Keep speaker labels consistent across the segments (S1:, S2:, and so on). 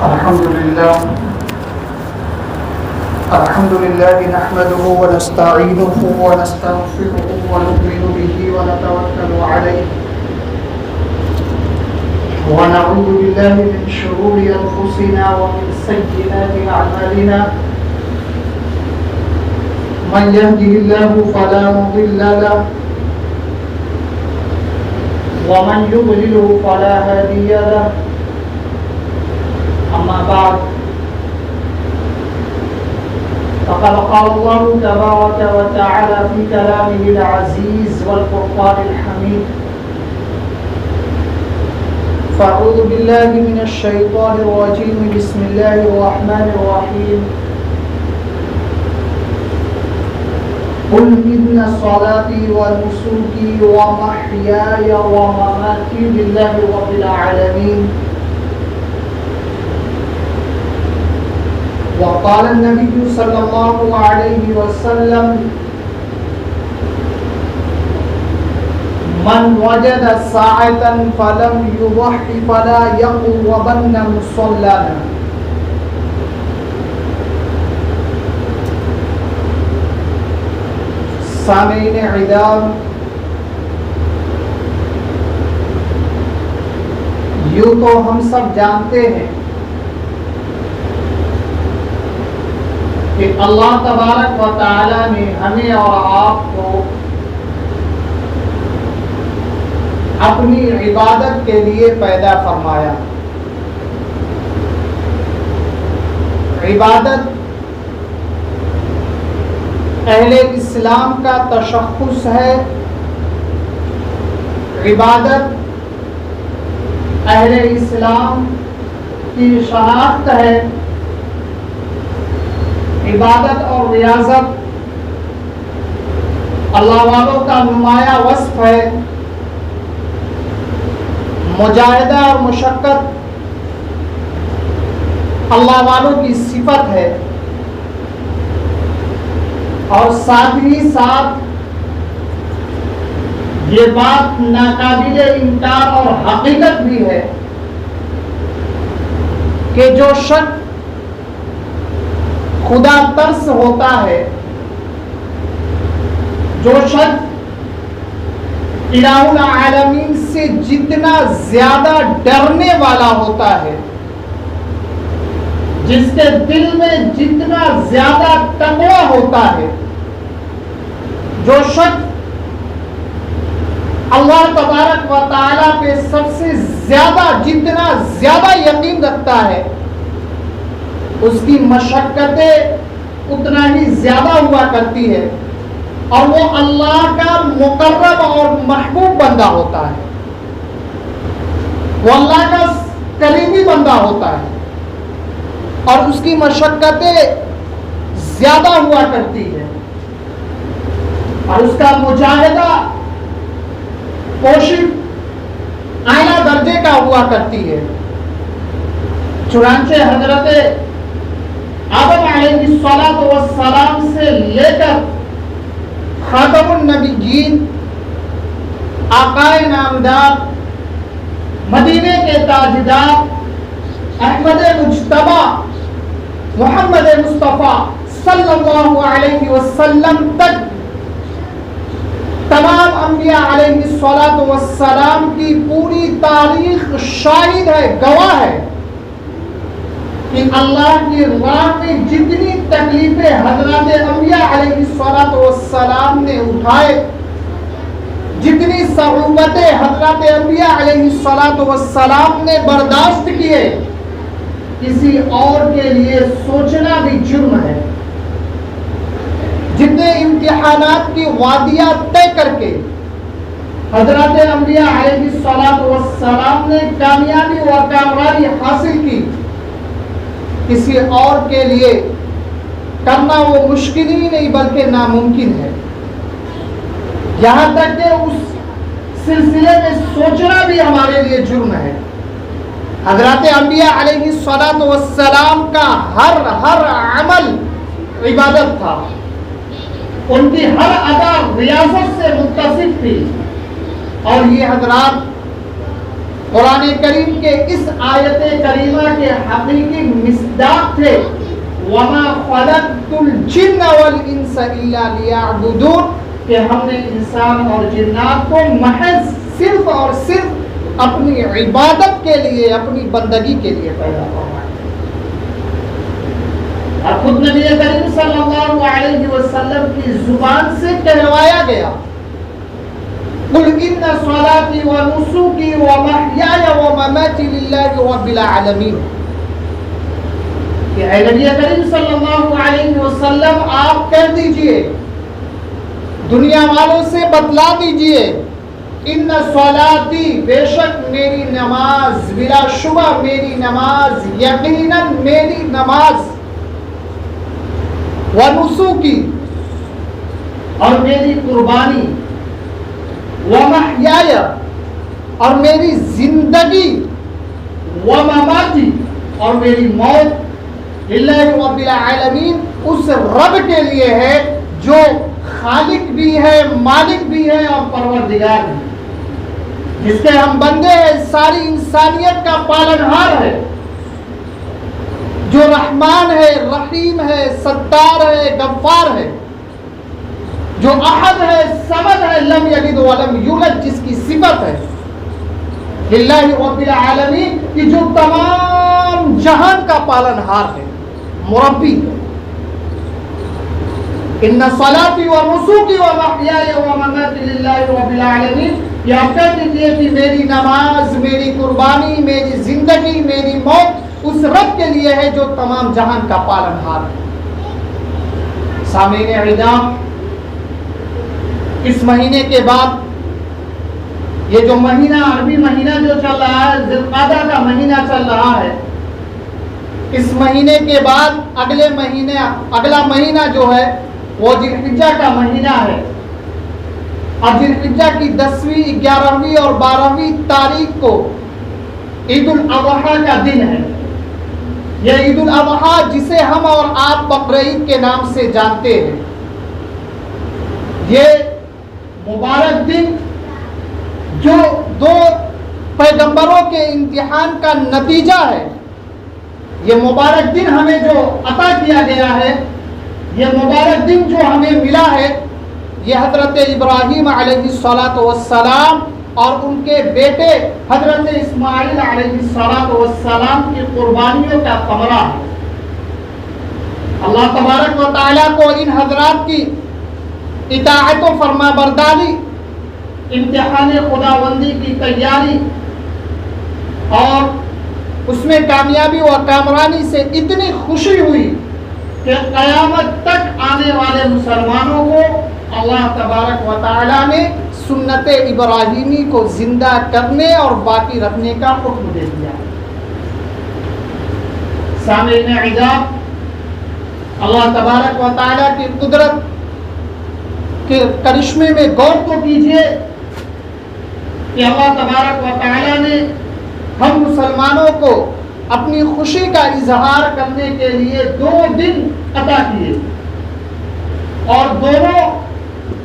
S1: الحمد لله نحمده ونستعينه ونستغفره ونؤمن به ونتوكل عليه ونعوذ بالله من شرور أنفسنا ومن سيئات أعمالنا من يهده الله فلا مضل له ومن يضلل فلا هادي له أما بعد فقد قال الله تبارك وتعالى في كلامه العزيز والفرقان الحميد فأعوذ بالله من الشيطان الرجيم بسم الله الرحمن الرحيم قل إن صلاتي ونسكي ومحياي ومماتي لله رب العالمين وقال النبي صلى الله عليه وسلم من وجد ساعة فلم يضح فلا يقربن مصلانا. سامعین اعزاز، یوں تو ہم سب جانتے ہیں کہ اللہ تبارک و تعالی نے ہمیں اور آپ کو اپنی عبادت کے لیے پیدا فرمایا. عبادت اہل اسلام کا تشخص ہے. عبادت اہل اسلام کی شناخت ہے. عبادت اور ریاضت اللہ والوں کا نمایاں وصف ہے. مجاہدہ اور مشقت اللہ والوں کی صفت ہے. اور ساتھ ہی ساتھ یہ بات ناقابل انکار اور حقیقت بھی ہے کہ جو شخص خدا ترس ہوتا ہے، جو شخص الہ العالمین سے جتنا زیادہ ڈرنے والا ہوتا ہے، جس کے دل میں جتنا زیادہ تقویٰ ہوتا ہے، جو شخص اللہ تبارک و تعالیٰ پہ سب سے زیادہ جتنا زیادہ یقین رکھتا ہے، اس کی مشقتیں اتنا ہی زیادہ ہوا کرتی ہے اور وہ اللہ کا مقرب اور محبوب بندہ ہوتا ہے، وہ اللہ کا قریبی بندہ ہوتا ہے اور اس کی مشقتیں زیادہ ہوا کرتی ہے اور اس کا مجاہدہ کوشش اعلیٰ درجے کا ہوا کرتی ہے. چنانچہ حضرت آدم علیہ السلام سے لے کر خاتم النبیین، آقائے نامدار، مدینے کے تاجدار، احمد مجتبی محمد مصطفیٰ صلی اللہ علیہ وسلم تک تمام انبیاء علیہ السلام کی پوری تاریخ شاہد ہے، گواہ ہے کہ اللہ کی راہ میں جتنی تکلیفیں حضرات انبیاء علیہ السلام نے اٹھائے، جتنی صعوبتیں حضرات انبیاء علیہ السلام نے برداشت کیے، کسی اور کے لیے سوچنا بھی جرم ہے. جتنے امتحانات کی وادیاں طے کر کے حضرات انبیاء علیہ السلام نے کامیابی و کامرانی حاصل کی، کسی اور کے لیے کرنا وہ مشکل ہی نہیں بلکہ ناممکن ہے. یہاں تک کہ اس سلسلے میں سوچنا بھی ہمارے لیے جرم ہے. حضرات انبیاء علیہ السلام کا ہر عمل عبادت تھا، ان کی ہر ادا ریاضت سے متصف تھی. اور یہ حضرات قرآن کریم کے اس آیت کریمہ کے حقیقی مصداق تھے وَمَا خَلَقْتُ الْجِنَّ وَالْإِنسَ إِلَّا لِيَعْبُدُونَ، کہ ہم نے انسان اور جنات کو محض صرف اور صرف اپنی عبادت کے لیے، اپنی بندگی کے لیے پیدا فرمایا۔ اور خود نبی کریم صلی اللہ علیہ وسلم کی زبان سے کہلوایا گیا قُلْ إِنَّ صَلَاتِي وَنُسُكِي وَمَحْيَايَ وَمَمَاتِي لِلَّهِ رَبِّ الْعَالَمِينَ، کہ اے نبی کریم صلی اللہ علیہ وسلم آپ کہہ دیجئے، دنیا والوں سے بتلا دیجئے، ان صلاتی، بے شک میری نماز، بلا شبہ میری نماز، یقیناً میری نماز، ونسوکی، اور میری قربانی، ومحیایا، اور میری زندگی، ومماتی، اور میری موت، للہ رب العالمین، اس رب کے لیے ہے جو خالق بھی ہے، مالک بھی ہے اور پروردگار بھی، جس کے ہم بندے ہیں، ساری انسانیت کا پالنہار ہے، جو رحمان ہے، رحیم ہے، ستار ہے، غفار ہے، جو احد ہے، صمد ہے، لم یلد ولم یولد، جس کی صفت ہے للہ رب العالمین، کہ جو تمام جہان کا پالنہار ہے، مربی ہے۔ ان صلاتی و نسوکی و محیای و مماتی للہ رب العالمین، یہ آپ کہہ دیجئے کہ میری نماز، میری قربانی، میری زندگی، میری موت اس رب کے لیے ہے جو تمام جہان کا پالنہار ہے۔ سامعین اعزام، اس مہینے کے بعد یہ جو مہینہ، عربی مہینہ جو چل رہا ہے، ذی القعدہ کا مہینہ چل رہا ہے، اس مہینے کے بعد اگلا مہینہ جو ہے وہ ذی الحجہ کا مہینہ ہے، اور ذی الحجہ کی 10ویں، 11ویں اور 12ویں تاریخ کو عید الاضحیٰ کا دن ہے۔ یہ عید الاضحیٰ جسے ہم اور آپ بقرعید کے نام سے جانتے ہیں، یہ مبارک دن جو دو پیغمبروں کے امتحان کا نتیجہ ہے، یہ مبارک دن ہمیں جو عطا کیا گیا ہے، یہ مبارک دن جو ہمیں ملا ہے، یہ حضرت ابراہیم علیہ السلام اور ان کے بیٹے حضرت اسماعیل علیہ السلام کی قربانیوں کا ثمرہ ہے۔ اللہ تبارک و تعالیٰ کو ان حضرات کی اطاعت و فرما برداری، امتحان خداوندی کی تیاری اور اس میں کامیابی و کامرانی سے اتنی خوشی ہوئی کہ قیامت تک آنے والے مسلمانوں کو اللہ تبارک و تعالیٰ نے سنت ابراہیمی کو زندہ کرنے اور باقی رکھنے کا حکم دے دیا۔ سامعین اعزام، اللہ تبارک و تعالیٰ کی قدرت کے کرشمے میں غور تو کیجئے کہ اللہ تبارک و تعالیٰ نے ہم مسلمانوں کو اپنی خوشی کا اظہار کرنے کے لیے 2 دن عطا کیے، اور دونوں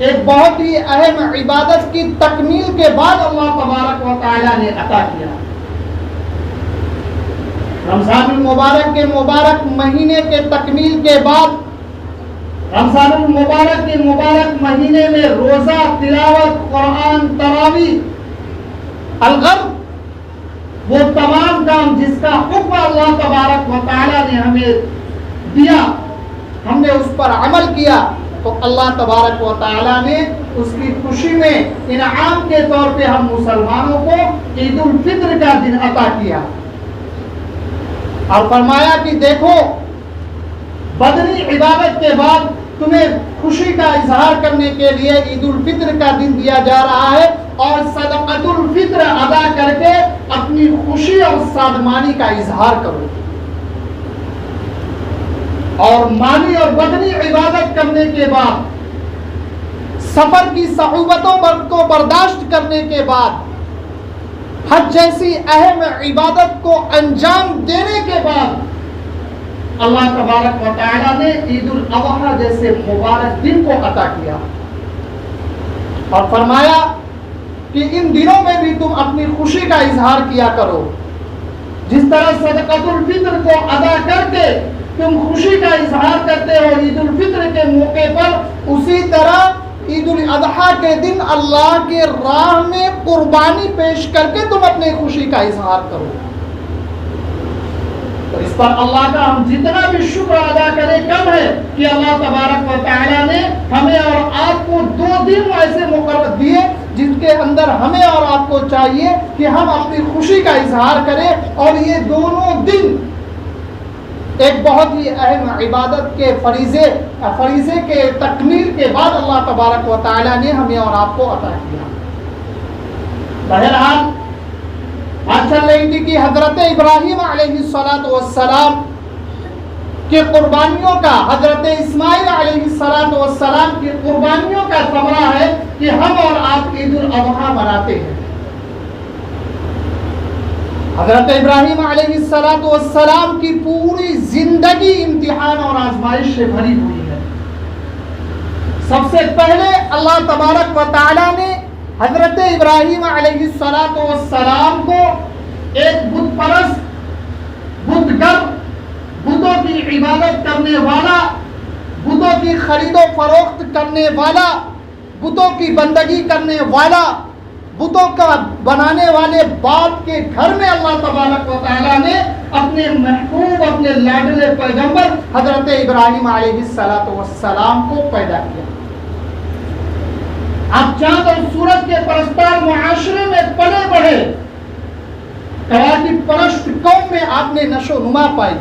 S1: ایک بہت ہی اہم عبادت کی تکمیل کے بعد اللہ تبارک و تعالیٰ نے عطا کیا۔ رمضان المبارک کے مبارک مہینے کے تکمیل کے بعد، رمضان المبارک کے مبارک مہینے میں روزہ، تلاوت، قرآن، تراویح، الغرب، وہ تمام کام جس کا حکم اللہ تبارک و تعالیٰ نے ہمیں دیا، ہم نے اس پر عمل کیا، تو اللہ تبارک و تعالیٰ نے اس کی خوشی میں انعام کے طور پہ ہم مسلمانوں کو عید الفطر کا دن عطا کیا، اور فرمایا کہ دیکھو، بدنی عبادت کے بعد تمہیں خوشی کا اظہار کرنے کے لیے عید الفطر کا دن دیا جا رہا ہے، اور صدقۃ الفطر ادا کر کے اپنی خوشی اور شادمانی کا اظہار کرو، اور مالی اور بدنی عبادت کرنے کے بعد، سفر کی صعوبتوں کو برداشت کرنے کے بعد، حج جیسی اہم عبادت کو انجام دینے کے بعد، اللہ تبارک و تعالیٰ نے عید الاضحیٰ جیسے مبارک دن کو عطا کیا، اور فرمایا کہ ان دنوں میں بھی تم اپنی خوشی کا اظہار کیا کرو. جس طرح صدقۃ الفطر کو ادا کر کے تم خوشی کا اظہار کرتے ہو عید الفطر کے موقع پر، اسی طرح عید الاضحیٰ کے دن اللہ کے راہ میں قربانی پیش کر کے تم اپنی خوشی کا اظہار کرو. تو اس پر اللہ کا ہم جتنا بھی شکر ادا کریں کم ہے کہ اللہ تبارک و تعالیٰ نے ہمیں اور آپ کو 2 دن ایسے مقرر دیے جن کے اندر ہمیں اور آپ کو چاہیے کہ ہم اپنی خوشی کا اظہار کریں. اور یہ دونوں دن ایک بہت ہی اہم عبادت کے فریضے کے تکمیل کے بعد اللہ تبارک و تعالیٰ نے ہمیں اور آپ کو عطا کیا. بہرحال بات چل رہی تھی کہ حضرت ابراہیم علیہ السلام کی قربانیوں کا، حضرت اسماعیل علیہ السلام کی قربانیوں کا ثمرہ ہے کہ ہم اور آپ عید الاضحیٰ مناتے ہیں. حضرت ابراہیم علیہ السلام کی پوری زندگی امتحان اور آزمائش سے بھری ہوئی ہے. سب سے پہلے اللہ تبارک و تعالیٰ نے حضرت ابراہیم علیہ السلام کو ایک بت پرست، بت گر، بتوں کی عبادت کرنے والا، بتوں کی خرید و فروخت کرنے والا، بتوں کی بندگی کرنے والا، بتوں کا بنانے والے باپ کے گھر میں اللہ تبارک و تعالیٰ نے اپنے محبوب، اپنے لاڈلے پیغمبر حضرت ابراہیم علیہ السلام کو پیدا کیا. آپ چاند اور سورج کے پرستار معاشرے میں پلے بڑھے، کواکب پرست قوم میں آپ نے نشو نما پائی.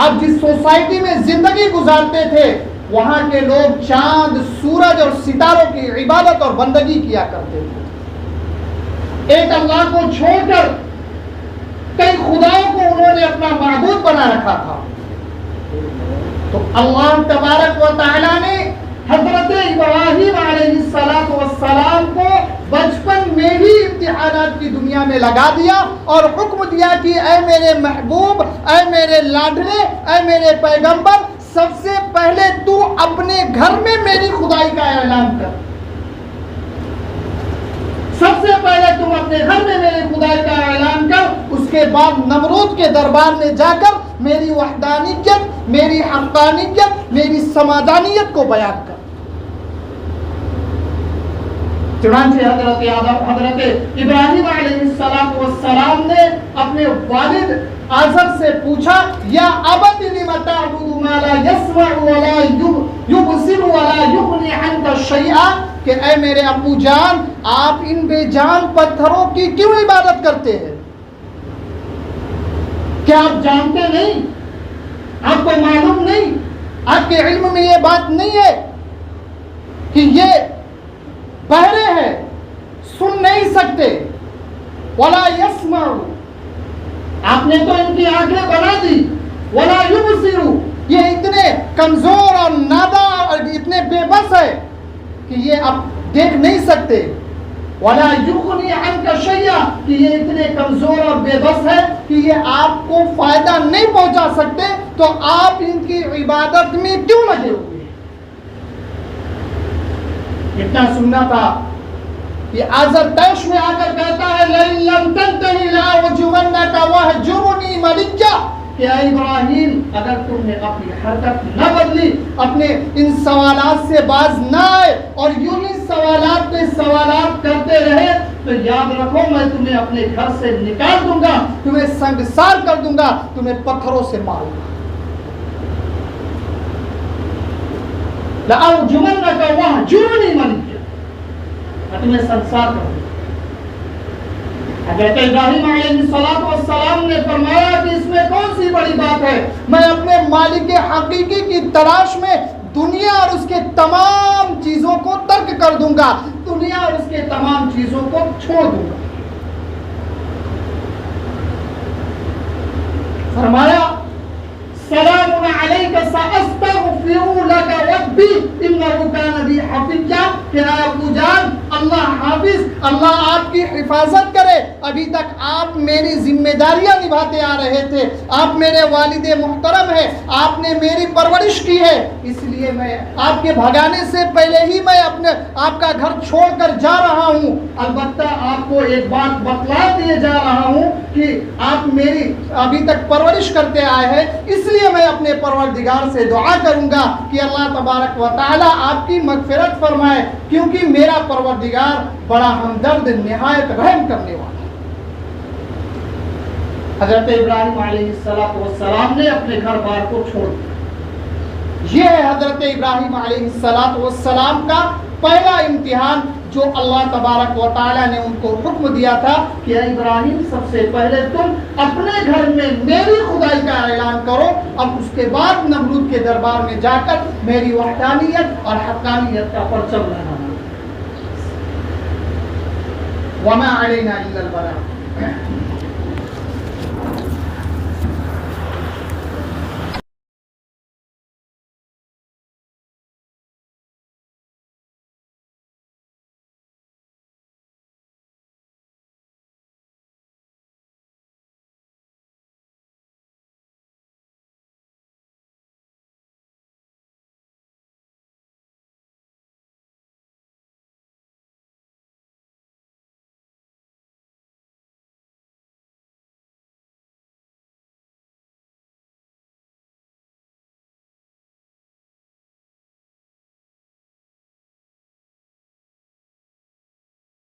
S1: آپ جس سوسائٹی میں زندگی گزارتے تھے وہاں کے لوگ چاند، سورج اور ستاروں کی عبادت اور بندگی کیا کرتے تھے. ایک اللہ کو چھوڑ کر کئی خداؤں کو انہوں نے اپنا معبود بنا رکھا تھا. تو اللہ تبارک و تعالیٰ نے حضرت ابراہیم علیہ السلام کو بچپن میں ہی امتحانات کی دنیا میں لگا دیا اور حکم دیا کہ اے میرے محبوب، اے میرے لاڈلے، اے میرے پیغمبر، سب سے پہلے تو اپنے گھر میں میری خدائی کا اعلان کر. سب سے پہلے تم اپنے گھر میں میری خدائی کا اعلان کر، اس کے بعد نمرود کے دربار میں جا کر میری وحدانیت، میری حقانیت، میری سمادانیت کو بیان کر. چنانچہ حضرت ابراہیم علیہ السلام نے اپنے والد آزر سے پوچھا، یا ابت لم تعبد ما لا يسمع ولا يبصر ولا يغني عنك شيئا، کہ اے میرے ابو جان، آپ ان بے جان پتھروں کی کیوں عبادت کرتے ہیں؟ کیا آپ جانتے نہیں؟ آپ کو معلوم نہیں؟ آپ کے علم میں یہ بات نہیں ہے کہ یہ بہرے ہیں، سن نہیں سکتے؟ ولا يسمع، آپ نے تو ان کی آنکھیں بنا دی. ولا يبصر، یہ اتنے کمزور اور نادار اور اتنے بے بس ہے کہ یہ اب دیکھ نہیں سکتے. ولا يغني عنك شيئا، کہ یہ اتنے کمزور اور بے بس ہے کہ یہ آپ کو فائدہ نہیں پہنچا سکتے، تو آپ ان کی عبادت میں کیوں لگے ہوئے؟ اتنا سننا تھا کہ آزر طیش میں آ کر کہتا ہے لَإِن لَمْ تَنْتَهِ لَأَرْجُمَنَّكَ وَاهْجُرْنِي مَلِيًّا، کہ اے ابراہیم اگر تم نے اپنی حرکت نہ بدلی، اپنے ان سوالات سے باز نہ آئے اور یوں ہی سوالات پہ سوالات کرتے رہے، تو یاد رکھو میں تمہیں اپنے گھر سے نکال دوں گا، تمہیں سنگسار کر دوں گا، تمہیں پتھروں سے ماروں گا. لَأَرْجُمَنَّكَ وَاهْجُرْنِي مَلِيًّا، میں تمہیں سنگسار کروں گا. حضرت ابراہیم علیہ السلام نے فرمایا کہ اس میں کون سی بڑی بات ہے، میں اپنے مالک حقیقی کی تلاش میں دنیا اور اس کے تمام چیزوں کو ترک کر دوں گا، دنیا اور اس کے تمام چیزوں کو چھوڑ دوں گا. فرمایا سلام علیک سأستغفر لک ربی انہ کان بی حفیظا، کہ اے ابو جان اللہ حافظ، اللہ آپ کی حفاظت کرے، ابھی تک آپ میری ذمہ داریاں نبھاتے آ رہے تھے، آپ میرے والد محترم ہیں، آپ نے میری پرورش کی ہے، اس لیے میں آپ کے بھگانے سے پہلے ہی میں آپ کا گھر چھوڑ کر جا رہا ہوں۔ البتہ آپ کو ایک بات بتلا دیے جا رہا ہوں کہ آپ میری ابھی تک پرورش کرتے آئے ہیں، اس لیے میں اپنے پروردگار سے دعا کروں گا کہ اللہ تبارک و تعالی آپ کی مغفرت فرمائے، کیونکہ میرا پروردگار بڑا ہمدرد، نہایت رحم کرنے والا۔ حضرت ابراہیم علیہ السلام نے اپنے گھر بار کو چھوڑ دیا۔ یہ ہے حضرت ابراہیم علیہ السلام کا پہلا امتحان، جو اللہ تبارک و تعالیٰ نے ان کو حکم دیا تھا کہ اے ابراہیم، سب سے پہلے تم اپنے گھر میں میری خدائی کا اعلان کرو، اب اس کے بعد نمرود کے دربار میں جا کر میری وحدانیت اور حقانیت کا پرچم لہرانا۔ وما علینا الا البلاغ۔